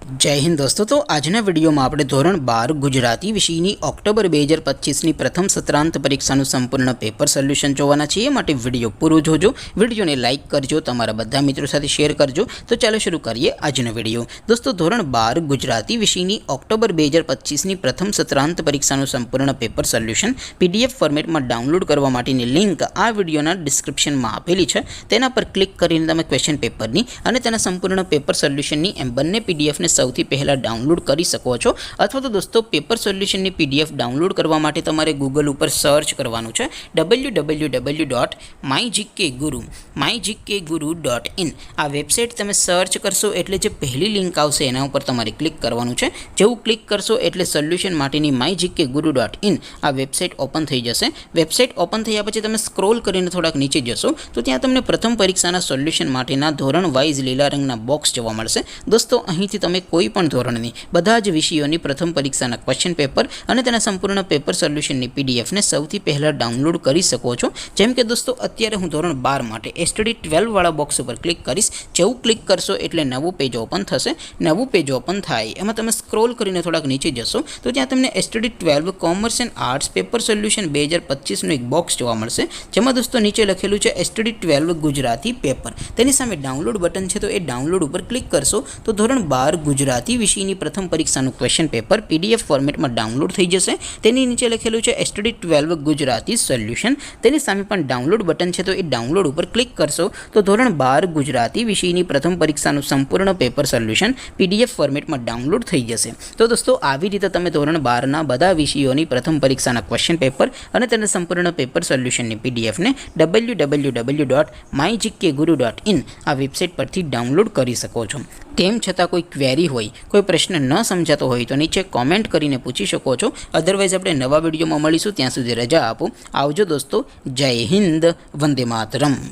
जय हिंद दोस्तों। तो आजना विडियो में આપણે ધોરણ 12 ગુજરાતી વિષયની ઓક્ટોબર 2025ની પ્રથમ સત્રાંત પરીક્ષાનું સંપૂર્ણ પેપર સોલ્યુશન જોવાના છીએ। માટે વિડિયો પૂરો જોજો, વિડિયોને લાઈક કરજો, તમારા બધા મિત્રો સાથે શેર કરજો। તો ચાલો શરૂ કરીએ આજનો વિડિયો। દોસ્તો ધોરણ 12 ગુજરાતી વિષયની ઓક્ટોબર 2025ની પ્રથમ સત્રાંત પરીક્ષાનું સંપૂર્ણ પેપર સોલ્યુશન પીડીએફ ફોર્મેટમાં ડાઉનલોડ કરવા માટેની લિંક આ વિડિયોના ડિસ્ક્રિપ્શનમાં આપેલી છે। તેના પર ક્લિક કરીને તમે ક્વેશ્ચન પેપરની અને તેના સંપૂર્ણ પેપર સોલ્યુશનની એમ બંને પીડીએફ ને સૌથી પહેલા ડાઉનલોડ કરી શકો છો। અથવા તો દોસ્તો પેપર સોલ્યુશનની પીડીએફ ડાઉનલોડ કરવા માટે તમારે ગૂગલ ઉપર સર્ચ કરવાનું છે www.mygkguru.in। આ વેબસાઇટ તમે સર્ચ કરશો એટલે જે પહેલી લિંક આવશે એના ઉપર તમારે ક્લિક કરવાનું છે। જેવું ક્લિક કરશો એટલે સોલ્યુશન માટેની mygkguru.in આ વેબસાઇટ ઓપન થઈ જશે। વેબસાઇટ ઓપન થયા પછી તમે સ્ક્રોલ કરીને થોડાક નીચે જશો તો ત્યાં તમને પ્રથમ પરીક્ષાના સોલ્યુશન માટેના ધોરણ વાઇઝ લીલા રંગના બોક્સ જોવા મળશે। દોસ્તો અહીંથી તમે કોઈ પણ ધોરણની બધા જ વિષયોની પ્રથમ પરીક્ષાના ક્વેશ્ચન પેપર અને તેના સંપૂર્ણ પેપર સોલ્યુશનની પીડીએફ ને સૌથી પહેલા ડાઉનલોડ કરી શકો છો। જેમ કે દોસ્તો અત્યારે હું ધોરણ 12 માટે એસટીડી 12 વાળા બોક્સ ઉપર ક્લિક કરીશ। જેવું ક્લિક કરશો એટલે નવું પેજ ઓપન થશે। નવું પેજ ઓપન થાય એમાં તમે સ્ક્રોલ કરીને થોડાક નીચે જશો તો ત્યાં તમને STD 12 commerce and arts paper solution 2025 નું એક બોક્સ જોવા મળશે। જેમાં દોસ્તો નીચે લખેલું છે એસટીડી 12 ગુજરાતી પેપર। તેની સામે ડાઉનલોડ બટન છે તો એ ડાઉનલોડ ઉપર ક્લિક કરશો તો ધોરણ 12 ગુજરાતી વિષયની પ્રથમ પરીક્ષાનું ક્વેશ્ચન પેપર પીડીએફ ફોર્મેટમાં ડાઉનલોડ થઈ જશે। તેની નીચે લખેલું છે એસટીડી 12 ગુજરાતી સોલ્યુશન। તેની સામે પણ ડાઉનલોડ બટન છે તો એ ડાઉનલોડ ઉપર ક્લિક કરશો તો ધોરણ 12 ગુજરાતી વિષયની પ્રથમ પરીક્ષાનું સંપૂર્ણ પેપર સોલ્યુશન પીડીએફ ફોર્મેટમાં ડાઉનલોડ થઈ જશે। તો દોસ્તો આવી રીતે તમે ધોરણ 12 ના બધા વિષયોની પ્રથમ પરીક્ષાના ક્વેશ્ચન પેપર અને તેના સંપૂર્ણ પેપર સોલ્યુશનની પીડીએફ ને www.mygkguru.in આ વેબસાઇટ પરથી ડાઉનલોડ કરી શકો છો। તેમ છતાં કોઈ ક્વેરી હોય, કોઈ પ્રશ્ન ન સમજાતો હોય તો નીચે કોમેન્ટ કરીને પૂછી શકો છો। અધરવાઇઝ આપણે નવા વિડીયોમાં મળીશું, ત્યાં સુધી રજા આપો। આવજો દોસ્તો, જય હિન્દ, વંદે માતરમ।